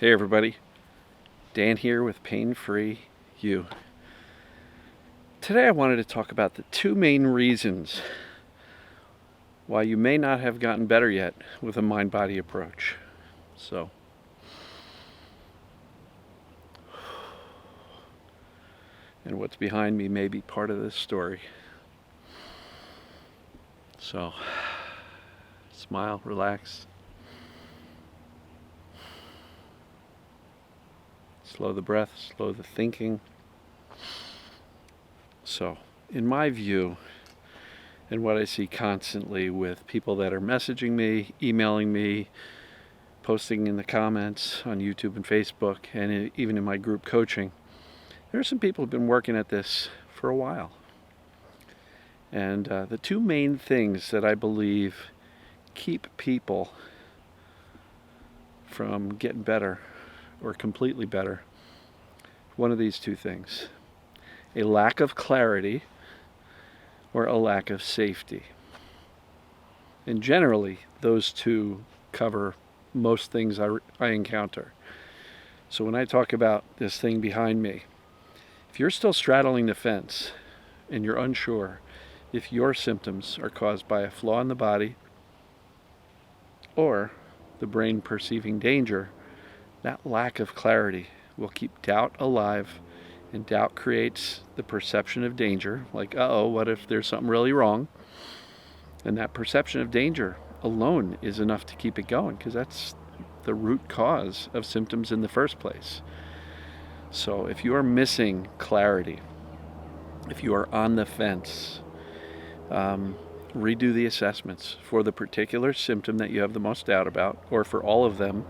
Hey everybody, Dan here with Pain Free You. Today I wanted to talk about the two main reasons why you may not have gotten better yet with a mind-body approach. And what's behind me may be part of this story. So, smile, relax. Slow the breath, slow the thinking. So, in my view, and what I see constantly with people that are messaging me, emailing me, posting in the comments on YouTube and Facebook, and even in my group coaching, there are some people who've been working at this for a while. And the two main things that I believe keep people from getting better or completely better, one of these two things: a lack of clarity or a lack of safety. And generally, those two cover most things I encounter. So when I talk about this thing behind me, if you're still straddling the fence and you're unsure if your symptoms are caused by a flaw in the body or the brain perceiving danger, that lack of clarity will keep doubt alive, and doubt creates the perception of danger, like, uh-oh, what if there's something really wrong? And that perception of danger alone is enough to keep it going, because that's the root cause of symptoms in the first place. So if you are missing clarity, if you are on the fence, redo the assessments for the particular symptom that you have the most doubt about, or for all of them,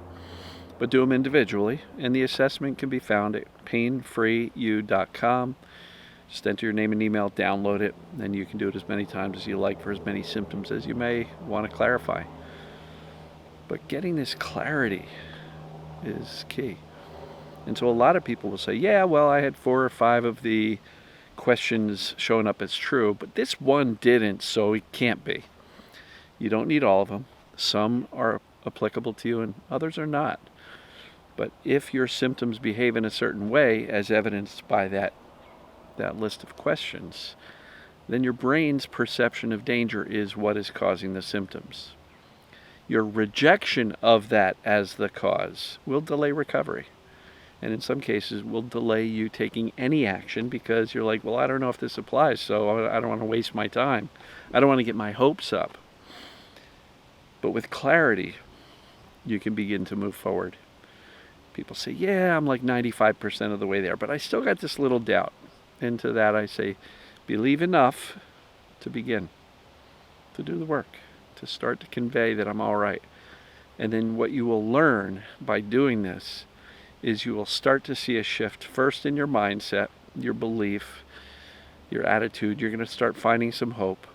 but do them individually. And the assessment can be found at painfreeyou.com. Just enter your name and email, download it, and you can do it as many times as you like for as many symptoms as you may want to clarify. But getting this clarity is key. And so a lot of people will say, yeah, well, I had 4 or 5 of the questions showing up as true, but this one didn't, so it can't be. You don't need all of them. Some are applicable to you and others are not. But if your symptoms behave in a certain way, as evidenced by that list of questions, then your brain's perception of danger is what is causing the symptoms. Your rejection of that as the cause will delay recovery. And in some cases will delay you taking any action, because you're like, well, I don't know if this applies, so I don't want to waste my time. I don't want to get my hopes up. But with clarity, you can begin to move forward. People say, yeah, I'm like 95% of the way there, but I still got this little doubt. And to that I say, believe enough to begin, to do the work, to start to convey that I'm all right. And then what you will learn by doing this is you will start to see a shift first in your mindset, your belief, your attitude. You're going to start finding some hope.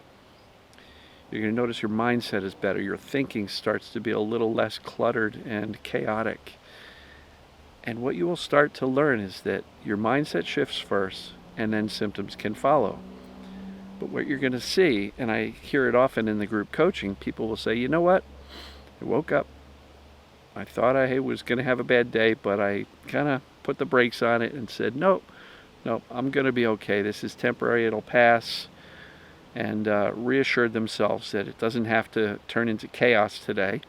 You're going to notice your mindset is better. Your thinking starts to be a little less cluttered and chaotic. And what you will start to learn is that your mindset shifts first, and then symptoms can follow. But what you're going to see, and I hear it often in the group coaching, people will say, you know what? I woke up. I thought I was going to have a bad day, but I kind of put the brakes on it and said, nope, I'm going to be okay. This is temporary. It'll pass. And reassured themselves that it doesn't have to turn into chaos today.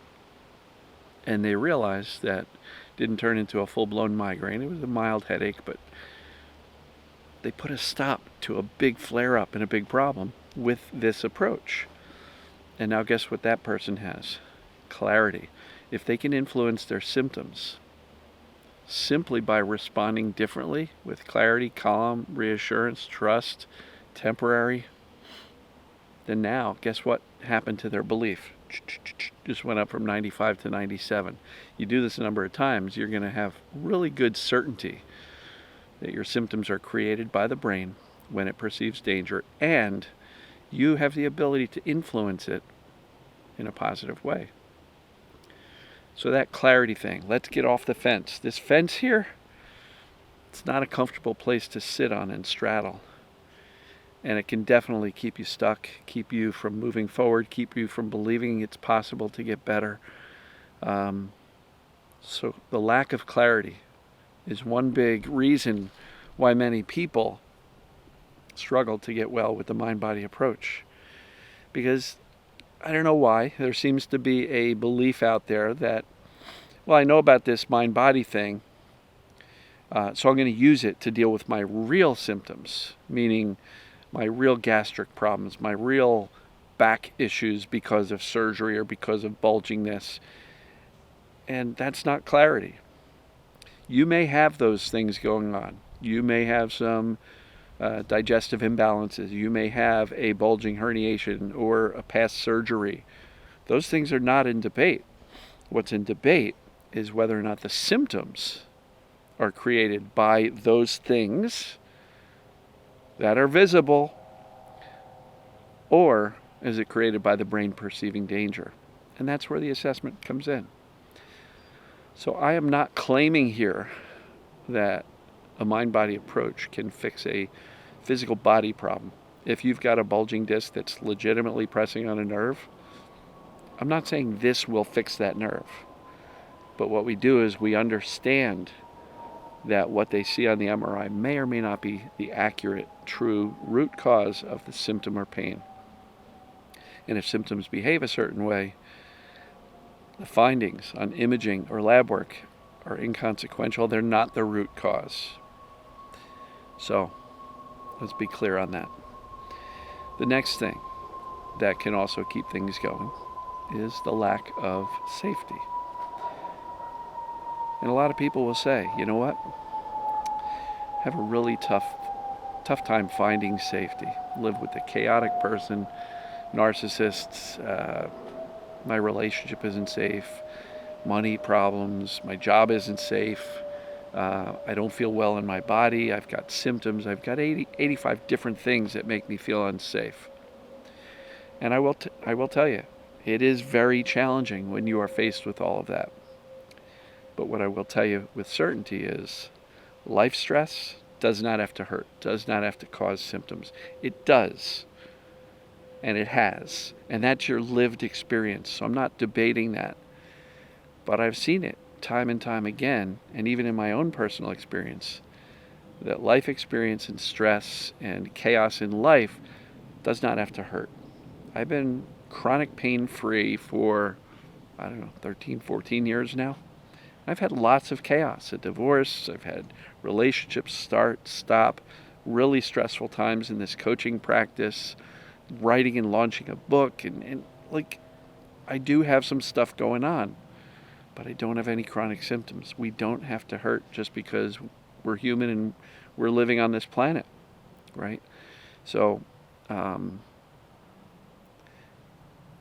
And they realized that it didn't turn into a full-blown migraine. It was a mild headache, but they put a stop to a big flare-up and a big problem with this approach. And now guess what that person has? Clarity. If they can influence their symptoms simply by responding differently with clarity, calm, reassurance, trust, temporary, then now guess what happened to their belief? Just went up from 95 to 97. You do this a number of times, you're going to have really good certainty that your symptoms are created by the brain when it perceives danger, and you have the ability to influence it in a positive way. So that clarity thing, let's get off the fence. This fence here, it's not a comfortable place to sit on and straddle. And it can definitely keep you stuck, keep you from moving forward, keep you from believing it's possible to get better. So the lack of clarity is one big reason why many people struggle to get well with the mind-body approach. Because I don't know why, there seems to be a belief out there that, well, I know about this mind-body thing, so I'm going to use it to deal with my real symptoms, meaning my real gastric problems, my real back issues because of surgery or because of bulginess. And that's not clarity. You may have those things going on. You may have some digestive imbalances. You may have a bulging herniation or a past surgery. Those things are not in debate. What's in debate is whether or not the symptoms are created by those things that are visible, or is it created by the brain perceiving danger? And that's where the assessment comes in. So I am not claiming here that a mind-body approach can fix a physical body problem. If you've got a bulging disc that's legitimately pressing on a nerve, I'm not saying this will fix that nerve. But what we do is we understand that what they see on the MRI may or may not be the accurate, true root cause of the symptom or pain. And if symptoms behave a certain way, the findings on imaging or lab work are inconsequential. They're not the root cause. So let's be clear on that. The next thing that can also keep things going is the lack of safety. And a lot of people will say, you know what? I have a really tough time finding safety. Live with a chaotic person, narcissists, my relationship isn't safe, money problems, my job isn't safe, I don't feel well in my body, I've got symptoms, I've got 85 different things that make me feel unsafe. And I will tell you, it is very challenging when you are faced with all of that. But what I will tell you with certainty is life stress does not have to hurt, does not have to cause symptoms. It does. And it has. And that's your lived experience. So I'm not debating that. But I've seen it time and time again, and even in my own personal experience, that life experience and stress and chaos in life does not have to hurt. I've been chronic pain-free for, 13, 14 years now. I've had lots of chaos, a divorce, I've had relationships start, stop, really stressful times in this coaching practice, writing and launching a book, and I do have some stuff going on, but I don't have any chronic symptoms. We don't have to hurt just because we're human and we're living on this planet, right? So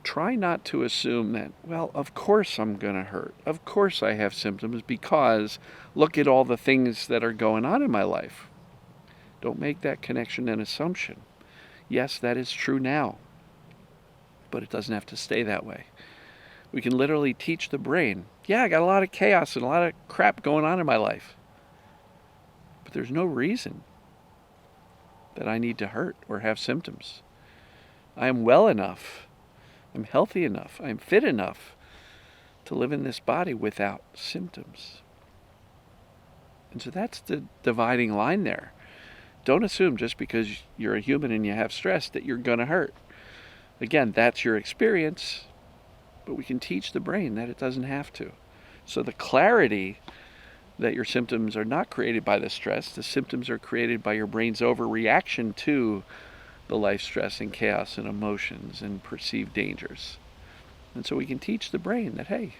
try not to assume that, well, of course I'm going to hurt. Of course I have symptoms because look at all the things that are going on in my life. Don't make that connection and assumption. Yes, that is true now, but it doesn't have to stay that way. We can literally teach the brain, yeah, I got a lot of chaos and a lot of crap going on in my life, but there's no reason that I need to hurt or have symptoms. I am well enough, I'm healthy enough, I'm fit enough to live in this body without symptoms. And so that's the dividing line there. Don't assume just because you're a human and you have stress that you're going to hurt. Again, that's your experience, but we can teach the brain that it doesn't have to. So the clarity that your symptoms are not created by the stress, the symptoms are created by your brain's overreaction to the life stress and chaos and emotions and perceived dangers. And so we can teach the brain that, hey,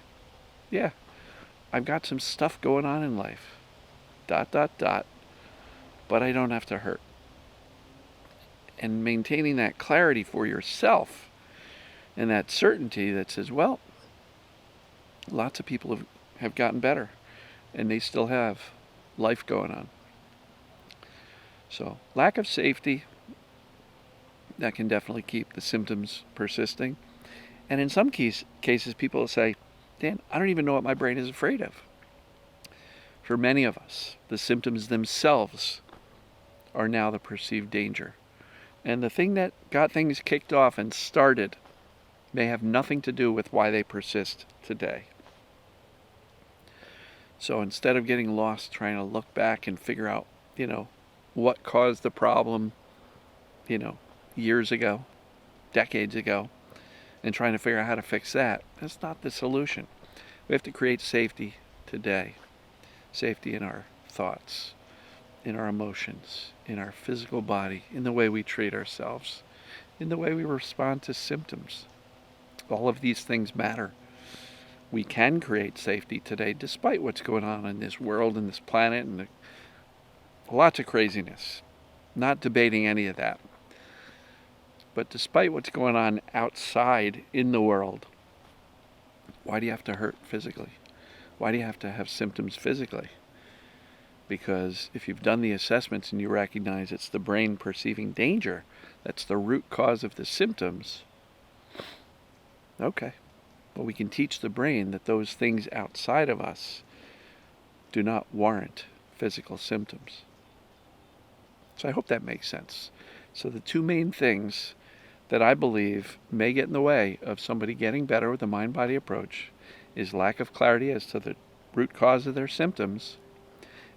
yeah, I've got some stuff going on in life, ... but I don't have to hurt. And maintaining that clarity for yourself and that certainty that says, well, lots of people have gotten better and they still have life going on. So lack of safety, that can definitely keep the symptoms persisting. And in some cases, people will say, Dan, I don't even know what my brain is afraid of. For many of us, the symptoms themselves are now the perceived danger. And the thing that got things kicked off and started may have nothing to do with why they persist today. So instead of getting lost trying to look back and figure out, what caused the problem, you know, years ago, decades ago, and trying to figure out how to fix that, that's not the solution. We have to create safety today. Safety in our thoughts, in our emotions, in our physical body, in the way we treat ourselves, in the way we respond to symptoms. All of these things matter. We can create safety today despite what's going on in this world and this planet and lots of craziness. Not debating any of that. But despite what's going on outside in the world, why do you have to hurt physically? Why do you have to have symptoms physically? Because if you've done the assessments and you recognize it's the brain perceiving danger, that's the root cause of the symptoms, okay. Well, we can teach the brain that those things outside of us do not warrant physical symptoms. So I hope that makes sense. So the two main things that I believe may get in the way of somebody getting better with the mind-body approach is lack of clarity as to the root cause of their symptoms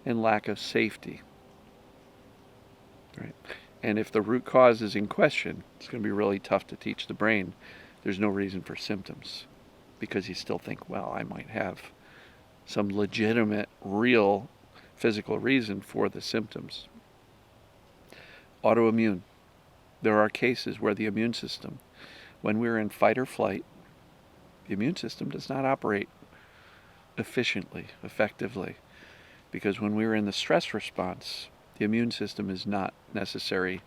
and lack of safety. Right? And if the root cause is in question, it's going to be really tough to teach the brain there's no reason for symptoms, because you still think, well, I might have some legitimate, real physical reason for the symptoms. Autoimmune. There are cases where the immune system, when we're in fight or flight, the immune system does not operate efficiently, effectively, because when we're in the stress response, the immune system is not necessary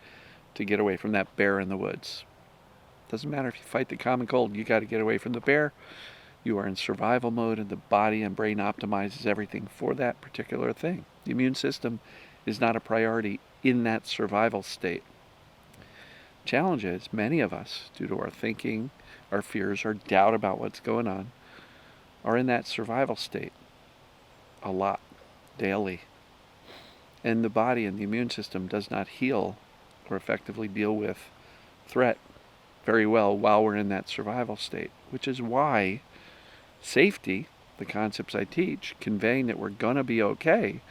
to get away from that bear in the woods. Doesn't matter if you fight the common cold, you got to get away from the bear. You are in survival mode, and the body and brain optimizes everything for that particular thing. The immune system is not a priority in that survival state. Challenge is, many of us, due to our thinking, our fears, our doubt about what's going on, are in that survival state a lot, daily. And the body and the immune system does not heal or effectively deal with threat very well while we're in that survival state, which is why safety, the concepts I teach, conveying that we're going to be okay,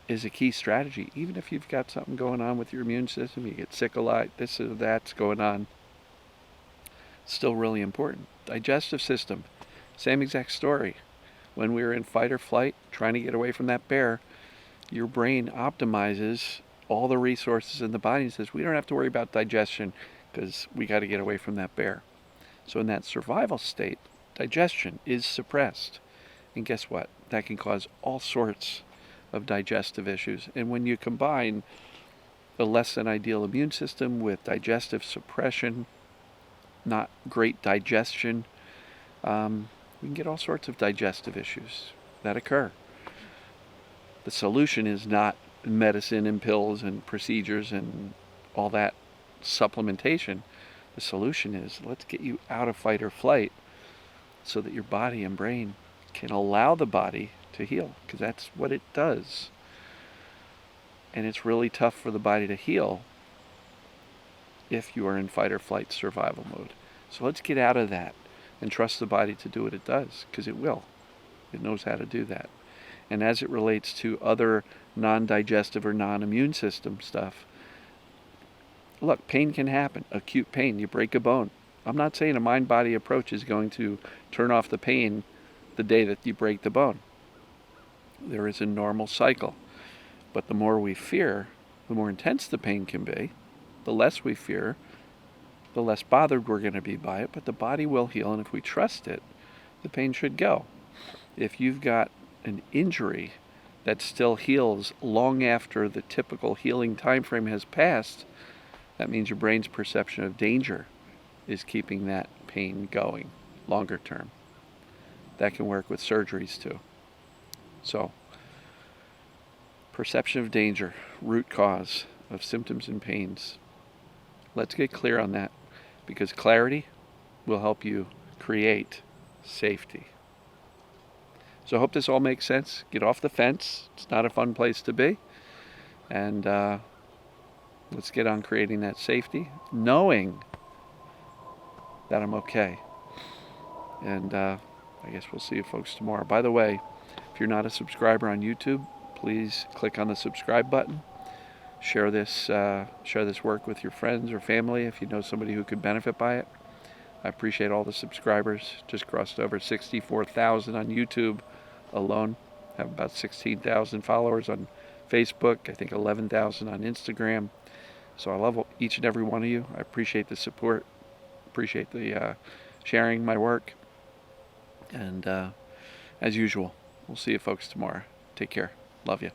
is a key strategy. Even if you've got something going on with your immune system, you get sick a lot, this or that's going on, still really important. Digestive system, same exact story. When we're in fight or flight, trying to get away from that bear, your brain optimizes all the resources in the body and says, we don't have to worry about digestion because we got to get away from that bear. So in that survival state, digestion is suppressed. And guess what? That can cause all sorts of digestive issues. And when you combine a less than ideal immune system with digestive suppression, not great digestion, we can get all sorts of digestive issues that occur. The solution is not medicine and pills and procedures and all that supplementation. The solution is, let's get you out of fight or flight so that your body and brain can allow the body to heal, because that's what it does. And it's really tough for the body to heal if you are in fight or flight survival mode. So let's get out of that and trust the body to do what it does, because it will. It knows how to do that. And as it relates to other non-digestive or non-immune system stuff, look, pain can happen. Acute pain, you break a bone. I'm not saying a mind-body approach is going to turn off the pain the day that you break the bone. There is a normal cycle. But the more we fear, the more intense the pain can be. The less we fear, the less bothered we're going to be by it. But the body will heal, and if we trust it, the pain should go. If you've got an injury that still heals long after the typical healing time frame has passed, that means your brain's perception of danger is keeping that pain going longer term. That can work with surgeries too. So, perception of danger, root cause of symptoms and pains. Let's get clear on that, because clarity will help you create safety. So I hope this all makes sense. Get off the fence. It's not a fun place to be. And let's get on creating that safety, knowing that I'm okay. And I guess we'll see you folks tomorrow. By the way, if you're not a subscriber on YouTube, please click on the subscribe button. Share this work with your friends or family if you know somebody who could benefit by it. I appreciate all the subscribers. Just crossed over 64,000 on YouTube alone. Have about 16,000 followers on Facebook. I think 11,000 on Instagram. So I love each and every one of you. I appreciate the support. Appreciate the sharing my work. And as usual, we'll see you folks tomorrow. Take care. Love you.